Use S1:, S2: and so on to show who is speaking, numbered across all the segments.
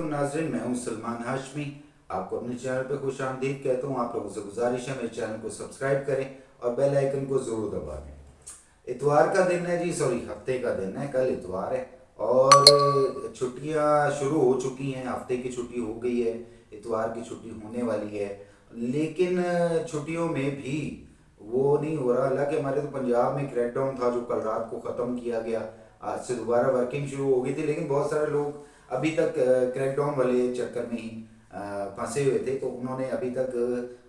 S1: वालेकुम नाज़रीन, मैं हूं सलमान हाशमी। आपको अपने चैनल पे खुश आमदीद कहता हूं। आप लोगों से गुजारिश है मेरे चैनल को सब्सक्राइब करें और बेल आइकन को ज़रूर दबा दें। इतवार का दिन है जी, सॉरी हफ्ते का दिन है, कल इतवार है और छुट्टियां शुरू हो चुकी हैं। हफ्ते की छुट्टी हो गई है, इतवार की छुट्टी होने वाली है। लेकिन छुट्टियों में भी वो नहीं हो रहा। हालांकि हमारे तो पंजाब में क्रैकडाउन था जो कल रात को ख़त्म किया गया, आज से दोबारा वर्किंग शुरू हो गई थी। लेकिन बहुत सारे लोग अभी तक क्रैकडाउन वाले चक्कर में ही फंसे हुए थे, तो उन्होंने अभी तक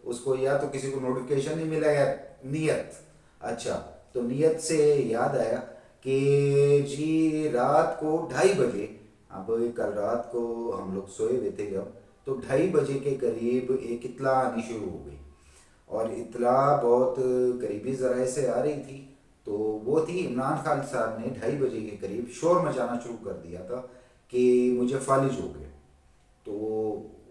S1: उसको, या तो किसी को नोटिफिकेशन नहीं मिला या नियत। अच्छा, तो नियत से याद आया कि जी रात को 2:30 बजे, अब कल रात को हम लोग सोए हुए थे जब, तो 2:30 बजे के करीब एक इत्तला आनी शुरू हो गई। और इत्तला बहुत करीबी ज़राए से आ रही थी। तो वो थी, इमरान खान साहब ने 2:30 बजे के करीब शोर मचाना शुरू कर दिया था कि मुझे फालिज हो गए। तो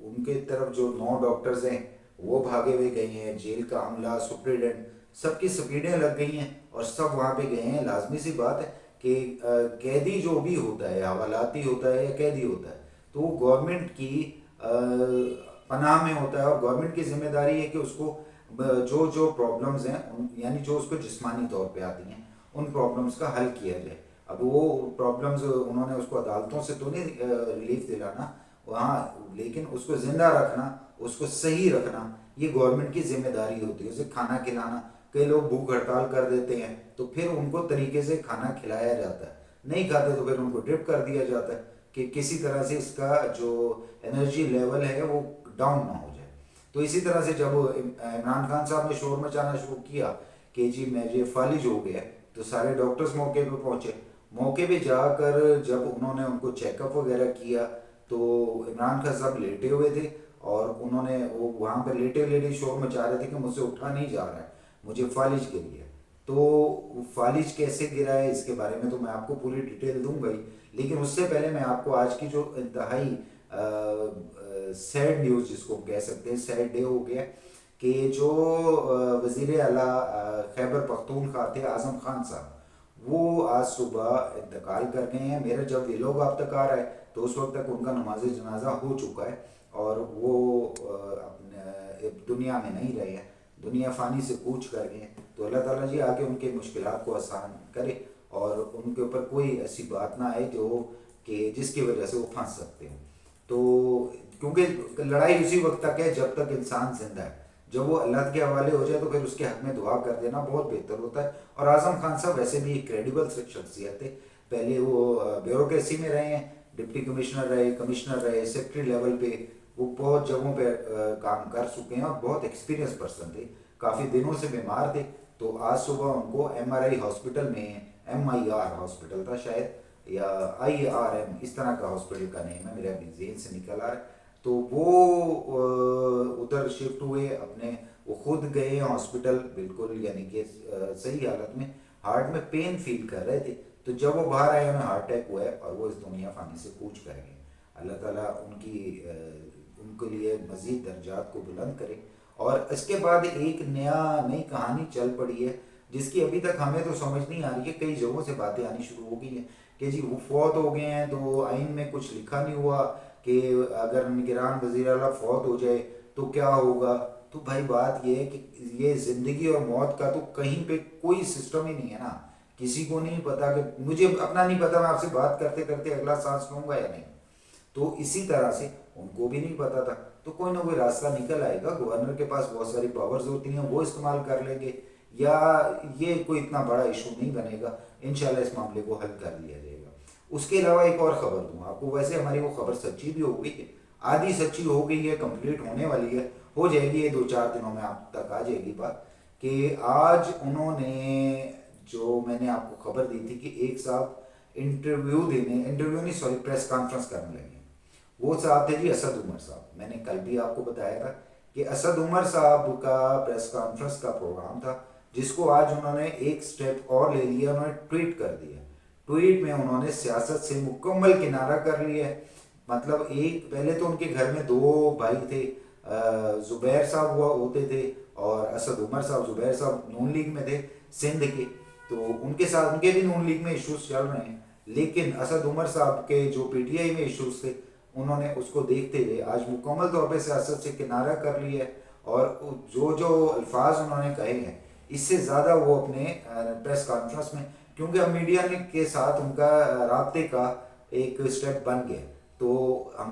S1: उनके तरफ जो 9 डॉक्टर्स हैं वो भागे हुए गए हैं, जेल का अमला, सुप्रीडेंट, सबकी स्पीडें लग गई हैं और सब वहाँ पे गए हैं। लाजमी सी बात है कि कैदी जो भी होता है, हवालाती होता है या कैदी होता है, तो वो गवर्नमेंट की पनाह में होता है और गवर्नमेंट की जिम्मेदारी है कि उसको जो जो प्रॉब्लम्स हैं यानी जो उसको जिस्मानी तौर पे आती हैं, उन प्रॉब्लम्स का हल किया जाए। अब वो प्रॉब्लम्स उन्होंने उसको अदालतों से तो नहीं रिलीफ दिलाना वहाँ, लेकिन उसको ज़िंदा रखना, उसको सही रखना, ये गवर्नमेंट की जिम्मेदारी होती है। उसे खाना खिलाना, कई लोग भूख हड़ताल कर देते हैं तो फिर उनको तरीके से खाना खिलाया जाता है, नहीं खाते तो फिर उनको ड्रिप कर दिया जाता है कि किसी तरह से इसका जो एनर्जी लेवल है वो डाउन ना हो जाए। तो इसी तरह से जब इमरान खान साहब ने शोर मचाना शुरू किया कि जी मुझे फालिज हो गया, तो सारे डॉक्टर्स मौके पे पहुंचे। मौके पे जाकर जब उन्होंने उनको चेकअप वगैरह किया तो इमरान खान साहब लेटे हुए थे और उन्होंने वो वहाँ पर लेटे लेटे शोर मचा रहे थे कि मुझसे उठा नहीं जा रहा है, मुझे फालिज गिर गया। तो फालिज कैसे गिरा है इसके बारे में तो मैं आपको पूरी डिटेल दूंगा ही, लेकिन उससे पहले मैं आपको आज की जो इंतहाई सैड न्यूज़, जिसको कह सकते हैं सैड डे हो गया, कि जो वज़ीर आला खैबर पख्तूनख्वा थे आज़म खान साहब, वो आज सुबह इंतकाल कर गए हैं। मेरा जब ये लोग अब तक आ रहा है तो उस वक्त तक उनका नमाज जनाजा हो चुका है और वो अपने दुनिया में नहीं रहे हैं, दुनिया फ़ानी से कूच कर गए हैं। तो अल्लाह ताला जी आके उनके मुश्किलात को आसान करे और उनके ऊपर कोई ऐसी बात ना आए जो कि जिसकी वजह से वो फंस सकते हैं। तो क्योंकि लड़ाई उसी वक्त तक है जब तक इंसान जिंदा है, जब वो अल्लाह के हवाले हो जाए तो फिर उसके हक में दुआ कर देना बहुत बेहतर होता है। और आज़म खान साहब वैसे भी एक क्रेडिबल शख्सियत है। पहले वो ब्यूरोक्रेसी में रहे हैं, डिप्टी कमिश्नर रहे, कमिश्नर रहे, सेक्रेटरी लेवल पे वो बहुत जगहों पे काम कर चुके हैं और बहुत एक्सपीरियंस पर्सन थे। काफ़ी दिनों से बीमार थे, तो आज सुबह उनको MRI हॉस्पिटल में, MIR हॉस्पिटल था शायद, या IRM इस तरह का हॉस्पिटल का नेम है, मेरे अभी जेहन से निकल आ रहा है। तो वो उधर शिफ्ट हुए अपने, वो खुद गए हॉस्पिटल बिल्कुल, यानी कि सही हालत में, हार्ट में पेन फील कर रहे थे। तो जब वो बाहर आए उन्हें हार्ट अटैक हुआ है और वो इस दुनिया फ़ानी से कूच कर गए। अल्लाह ताला उनके लिए मज़ीद दर्जात को बुलंद करे। और इसके बाद एक नई कहानी चल पड़ी है जिसकी अभी तक हमें तो समझ नहीं आ रही है। कई जगहों से बातें आनी शुरू हो गई हैं कि जी वो फौत हो गए हैं, तो आइन में कुछ लिखा नहीं हुआ कि अगर निगरान वज़ीर आला फौत हो जाए तो क्या होगा। तो भाई बात ये है कि ये ज़िंदगी और मौत का तो कहीं पे कोई सिस्टम ही नहीं है ना। किसी को नहीं पता, कि मुझे अपना नहीं पता मैं आपसे बात करते करते अगला सांस लूँगा या नहीं। तो इसी तरह से उनको भी नहीं पता था। तो कोई ना कोई रास्ता निकल आएगा। गवर्नर के पास बहुत सारी पावर्स होती हैं, वो इस्तेमाल कर लेंगे, या ये कोई इतना बड़ा इशू नहीं बनेगा। इंशाल्लाह इस मामले को हल कर लिया जाएगा। उसके अलावा एक और ख़बर दूँ आपको। वैसे हमारी वो खबर सच्ची भी हो गई है, आधी सच्ची हो गई है, कंप्लीट होने वाली है, हो जाएगी ये 2-4 दिनों में आप तक आ जाएगी बात। कि आज उन्होंने, जो मैंने आपको खबर दी थी कि एक साहब इंटरव्यू नहीं सॉरी प्रेस कॉन्फ्रेंस करने लगे, वो साहब थे जी असद उमर साहब। मैंने कल भी आपको बताया था कि असद उमर साहब का प्रेस कॉन्फ्रेंस का प्रोग्राम था, जिसको आज उन्होंने एक स्टेप और ले लिया, उन्होंने ट्वीट कर दिया। ट्वीट में उन्होंने सियासत से मुकम्मल किनारा कर लिया है। मतलब एक, पहले तो उनके घर में 2 भाई थे, ज़ुबैर साहब हुआ होते थे और असद उमर साहब। ज़ुबैर साहब नून लीग में थे सिंध के, तो उनके साथ उनके भी नून लीग में इश्यूज चल रहे हैं। लेकिन असद उमर साहब के जो PTI में इश्यूज थे انہوں نے اس کو دیکھتے ہوئے آج مکمل طور پہ سیاست سے کنارہ کر لیا ہے، اور جو الفاظ انہوں نے کہے ہیں اس سے زیادہ وہ اپنے پریس کانفرنس میں، کیونکہ اب میڈیا نے کے ساتھ ان کا رابطے کا ایک اسٹیپ بن گیا، تو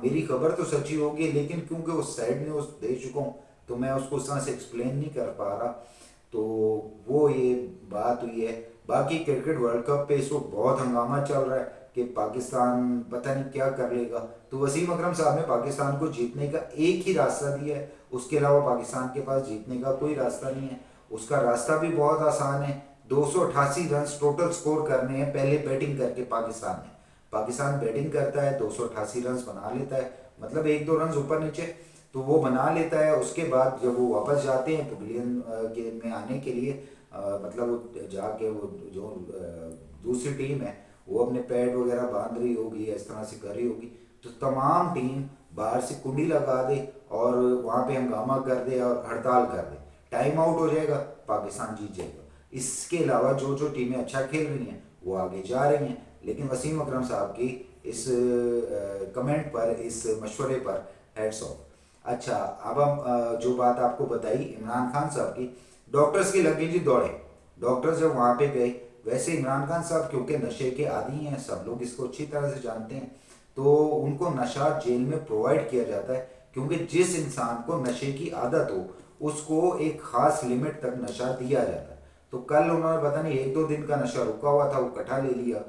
S1: میری خبر تو سچی ہوگی لیکن کیونکہ اس سائڈ نیوز دے چکا ہوں تو میں اس کو اس طرح سے ایکسپلین نہیں کر پا رہا، تو وہ یہ بات ہوئی ہے۔ باقی کرکٹ ورلڈ کپ پہ اس وقت بہت ہنگامہ چل رہا ہے کہ پاکستان پتہ نہیں کیا کر لے گا، تو وسیم اکرم صاحب نے پاکستان کو جیتنے کا ایک ہی راستہ دیا ہے، اس کے علاوہ پاکستان کے پاس جیتنے کا کوئی راستہ نہیں ہے۔ اس کا راستہ بھی بہت آسان ہے، 288 رنز ٹوٹل سکور کرنے ہیں پہلے بیٹنگ کر کے پاکستان بیٹنگ کرتا ہے 288 رنز بنا لیتا ہے، مطلب ایک دو رنز اوپر نیچے تو وہ بنا لیتا ہے، اس کے بعد جب وہ واپس جاتے ہیں پویلین کے میں آنے کے لیے، مطلب وہ جا کے وہ جو دوسری ٹیم ہے وہ اپنے پیڈ وغیرہ باندھ رہی ہوگی، اس طرح سے کر رہی ہوگی، تو تمام ٹیم باہر سے کنڈی لگا دے اور وہاں پہ ہنگامہ کر دے اور ہڑتال کر دے، ٹائم آؤٹ ہو جائے گا، پاکستان جیت جائے گا۔ اس کے علاوہ جو ٹیمیں اچھا کھیل رہی ہیں وہ آگے جا رہی ہیں، لیکن وسیم اکرم صاحب کی اس کمنٹ پر، اس مشورے پر ہیڈس آف۔ اچھا، اب ہم جو بات آپ کو بتائی عمران خان صاحب کی، ڈاکٹرز کی لگی جی دوڑے، ڈاکٹر جب وہاں پہ گئے، ویسے عمران خان صاحب کیونکہ نشے کے عادی ہیں، سب لوگ اس کو اچھی طرح سے جانتے ہیں، تو ان کو نشہ جیل میں پرووائڈ کیا جاتا ہے، کیونکہ جس انسان کو نشے کی عادت ہو اس کو ایک خاص لمٹ تک نشہ دیا جاتا ہے، تو کل انہوں نے پتہ نہیں ایک دو دن کا نشہ رکا ہوا تھا وہ کٹھا لے لیا،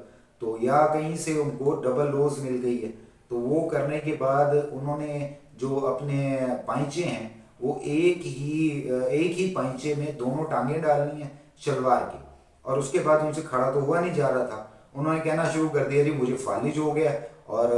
S1: تو یا کہیں سے ان کو ڈبل ڈوز مل گئی ہے، تو وہ کرنے کے بعد انہوں نے جو اپنے پائنچے ہیں وہ ایک ہی پائنچے میں دونوں ٹانگیں ڈالنی ہیں شلوار کی، اور اس کے بعد ان سے کھڑا تو ہوا نہیں جا رہا تھا، انہوں نے کہنا شروع کر دیا جی مجھے فالج ہو گیا اور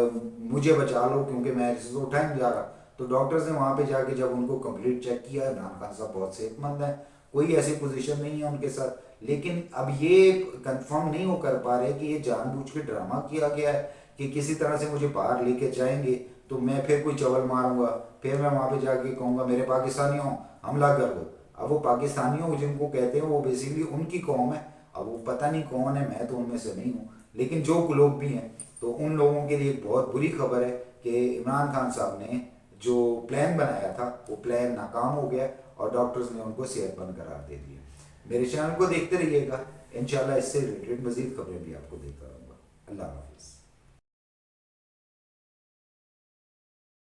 S1: مجھے بچا لو کیونکہ میں اسے تو اٹھا نہیں جا رہا، تو ڈاکٹرز نے وہاں پہ جا کے جب ان کو کمپلیٹ چیک کیا، عمران خان صاحب بہت صحت مند ہیں، کوئی ایسی پوزیشن نہیں ہے ان کے ساتھ، لیکن اب یہ کنفرم نہیں ہو کر پا رہے کہ یہ جان بوجھ کے ڈرامہ کیا گیا ہے کہ کسی طرح سے مجھے باہر لے کے جائیں گے تو میں پھر کوئی چول ماروں گا، پھر میں وہاں پہ جا کے کہوں گا میرے پاکستانیوں حملہ کر دو۔ اب وہ پاکستانیوں جن کو کہتے ہیں وہ بیسیکلی ان کی قوم ہے، اب وہ پتہ نہیں کون ہے، میں تو ان میں سے نہیں ہوں، لیکن جو لوگ بھی ہیں تو ان لوگوں کے لیے بہت بری خبر ہے کہ عمران خان صاحب نے جو پلان بنایا تھا وہ پلان ناکام ہو گیا اور ڈاکٹرز نے ان کو صحت مند قرار دے دیا۔ میرے چینل کو دیکھتے رہیے گا، انشاءاللہ اس سے ریلیٹڈ مزید خبریں بھی آپ کو دیتا رہوں گا۔ اللہ حافظ۔